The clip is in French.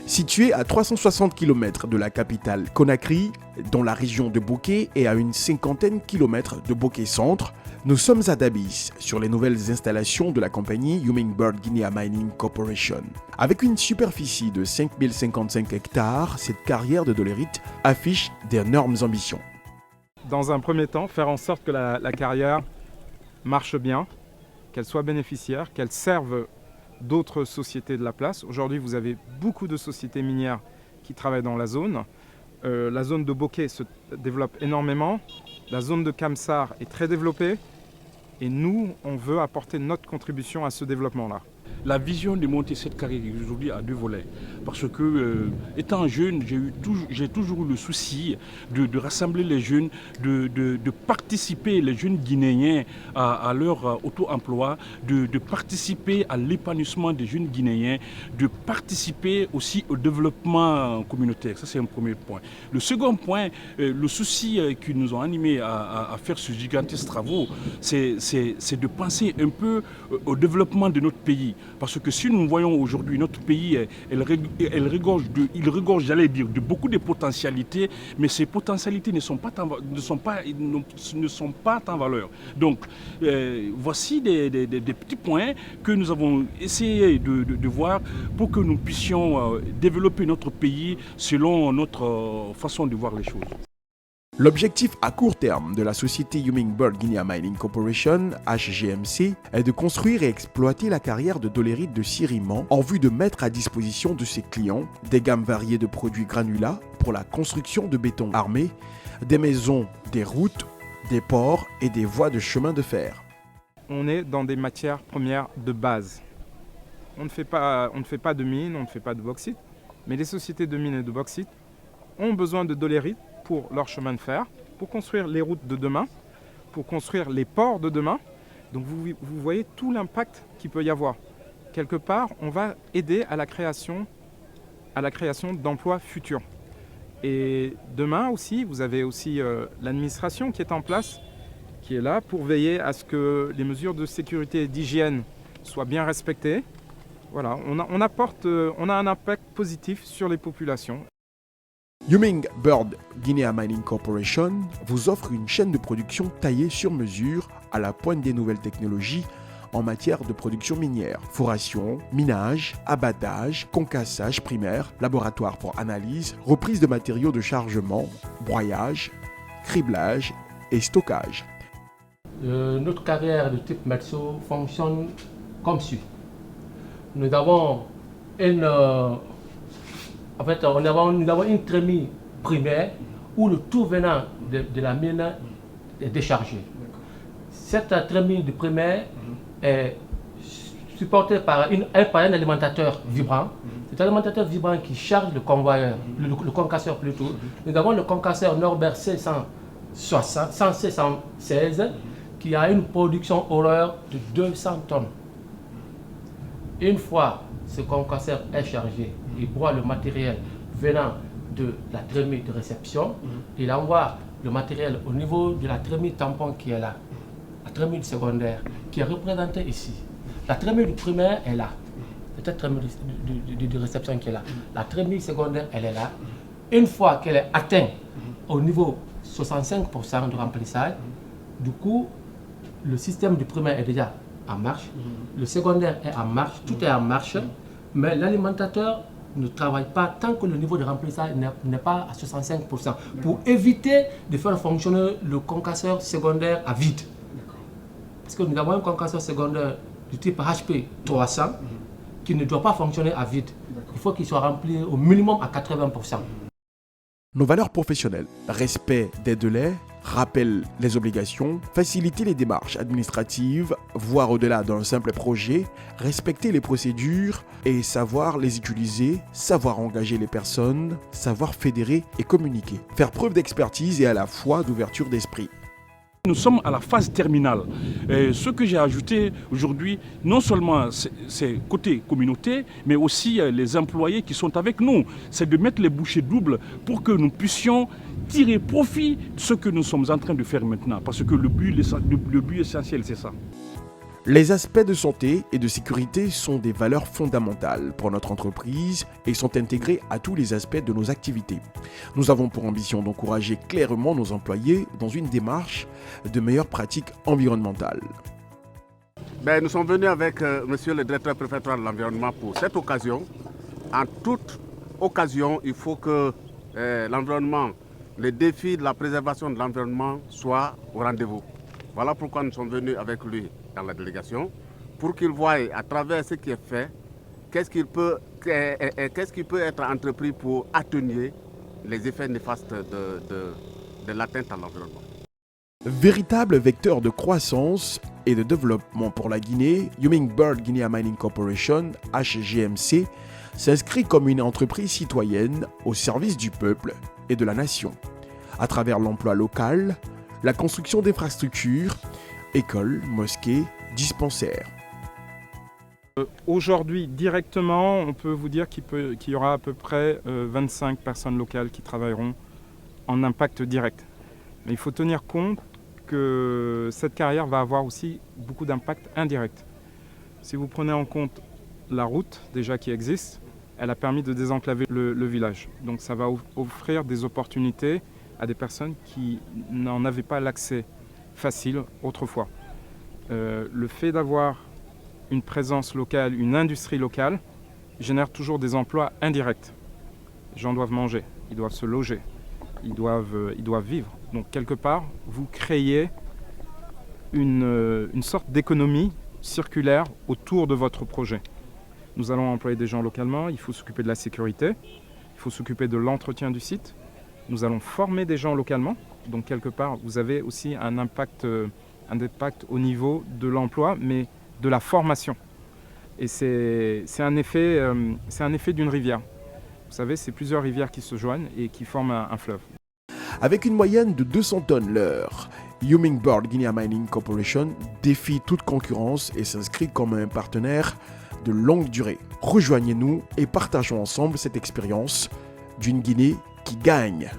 Situé à 360 km de la capitale Conakry, dans la région de Bouquet et à une cinquantaine de kilomètres de Bouquet Centre, nous sommes à Dabis, sur les nouvelles installations de la compagnie Hummingbird Guinea Mining Corporation. Avec une superficie de 5055 hectares, cette carrière de dolérite affiche d'énormes ambitions. Dans un premier temps, faire en sorte que la carrière marche bien, qu'elle soit bénéficiaire, qu'elle serve d'autres sociétés de la place. Aujourd'hui, vous avez beaucoup de sociétés minières qui travaillent dans la zone. La zone de Bouquet se développe énormément. La zone de Kamsar est très développée. Et nous, on veut apporter notre contribution à ce développement-là. La vision de monter cette carrière aujourd'hui a deux volets. Parce que, étant jeune, j'ai toujours eu le souci de rassembler les jeunes, de participer, les jeunes Guinéens, à leur auto-emploi, de participer à l'épanouissement des jeunes Guinéens, de participer aussi au développement communautaire. Ça, c'est un premier point. Le second point, le souci qui nous a animés à faire ce gigantesque travaux, c'est de penser un peu au développement de notre pays. Parce que si nous voyons aujourd'hui notre pays, il regorge, j'allais dire, de beaucoup de potentialités, mais ces potentialités ne sont pas en valeur. Donc, voici des petits points que nous avons essayé de voir pour que nous puissions développer notre pays selon notre façon de voir les choses. L'objectif à court terme de la société Hummingbird Guinea Mining Corporation, HGMC, est de construire et exploiter la carrière de dolérite de Siriman en vue de mettre à disposition de ses clients des gammes variées de produits granulats pour la construction de béton armé, des maisons, des routes, des ports et des voies de chemin de fer. On est dans des matières premières de base. On ne fait pas de mine, on ne fait pas de bauxite, mais les sociétés de mine et de bauxite ont besoin de dolérite pour leur chemin de fer, pour construire les routes de demain, pour construire les ports de demain. Donc vous voyez tout l'impact qu'il peut y avoir. Quelque part, on va aider à la création d'emplois futurs. Et demain aussi, vous avez aussi l'administration qui est en place, qui est là pour veiller à ce que les mesures de sécurité et d'hygiène soient bien respectées. Voilà, on a un impact positif sur les populations. Hummingbird Guinea Mining Corporation vous offre une chaîne de production taillée sur mesure à la pointe des nouvelles technologies en matière de production minière, foration, minage, abattage, concassage primaire, laboratoire pour analyse, reprise de matériaux de chargement, broyage, criblage et stockage. Notre carrière de type Metso fonctionne comme suit. Nous avons nous avons une trémie primaire où le tout venant de la mine est déchargé. Cette trémie de primaire est supportée par un alimentateur vibrant. C'est un alimentateur vibrant qui charge le convoyeur, le concasseur plutôt. Nous avons le concasseur Norbert C116 qui a une production horaire de 200 tonnes. Une fois ce concasseur est chargé, il broie le matériel venant de la trémie de réception, il envoie le matériel au niveau de la trémie tampon qui est là, la trémie secondaire qui est représentée ici. La trémie du primaire est là, c'est cette trémie de réception qui est là. La trémie secondaire, elle est là. Une fois qu'elle est atteinte au niveau 65% de remplissage, du coup, le système du primaire est déjà en marche, le secondaire est en marche, tout est en marche, mais l'alimentateur ne travaille pas tant que le niveau de remplissage n'est pas à 65%, pour éviter de faire fonctionner le concasseur secondaire à vide. Parce que nous avons un concasseur secondaire du type HP 300 qui ne doit pas fonctionner à vide. Il faut qu'il soit rempli au minimum à 80%. Nos valeurs professionnelles, respect des délais, rappel les obligations, faciliter les démarches administratives, voir au-delà d'un simple projet, respecter les procédures et savoir les utiliser, savoir engager les personnes, savoir fédérer et communiquer, faire preuve d'expertise et à la fois d'ouverture d'esprit. Nous sommes à la phase terminale. Ce que j'ai ajouté aujourd'hui, non seulement c'est côté communauté, mais aussi les employés qui sont avec nous. C'est de mettre les bouchées doubles pour que nous puissions tirer profit de ce que nous sommes en train de faire maintenant. Parce que le but essentiel, c'est ça. Les aspects de santé et de sécurité sont des valeurs fondamentales pour notre entreprise et sont intégrés à tous les aspects de nos activités. Nous avons pour ambition d'encourager clairement nos employés dans une démarche de meilleures pratiques environnementales. Nous sommes venus avec monsieur le directeur préfectoral de l'environnement pour cette occasion. En toute occasion, il faut que l'environnement, les défis de la préservation de l'environnement soient au rendez-vous. Voilà pourquoi nous sommes venus avec lui dans la délégation, pour qu'il voie à travers ce qui est fait, qu'est-ce qui peut être entrepris pour atténuer les effets néfastes de l'atteinte à l'environnement. Véritable vecteur de croissance et de développement pour la Guinée, Hummingbird Guinea Mining Corporation, HGMC, s'inscrit comme une entreprise citoyenne au service du peuple et de la nation, à travers l'emploi local, la construction d'infrastructures, écoles, mosquées, dispensaires. Aujourd'hui, directement, on peut vous dire qu'il y aura à peu près 25 personnes locales qui travailleront en impact direct. Mais il faut tenir compte que cette carrière va avoir aussi beaucoup d'impact indirect. Si vous prenez en compte la route déjà qui existe, elle a permis de désenclaver le village. Donc ça va offrir des opportunités à des personnes qui n'en avaient pas l'accès facile autrefois. Le fait d'avoir une présence locale, une industrie locale, génère toujours des emplois indirects. Les gens doivent manger, ils doivent se loger, ils doivent vivre. Donc quelque part, vous créez une sorte d'économie circulaire autour de votre projet. Nous allons employer des gens localement, il faut s'occuper de la sécurité, il faut s'occuper de l'entretien du site. Nous allons former des gens localement, donc quelque part vous avez aussi un impact au niveau de l'emploi, mais de la formation. Et c'est un effet d'une rivière. Vous savez, c'est plusieurs rivières qui se joignent et qui forment un fleuve. Avec une moyenne de 200 tonnes l'heure, Hummingbird Guinea Mining Corporation défie toute concurrence et s'inscrit comme un partenaire de longue durée. Rejoignez-nous et partageons ensemble cette expérience d'une Guinée qui gagne.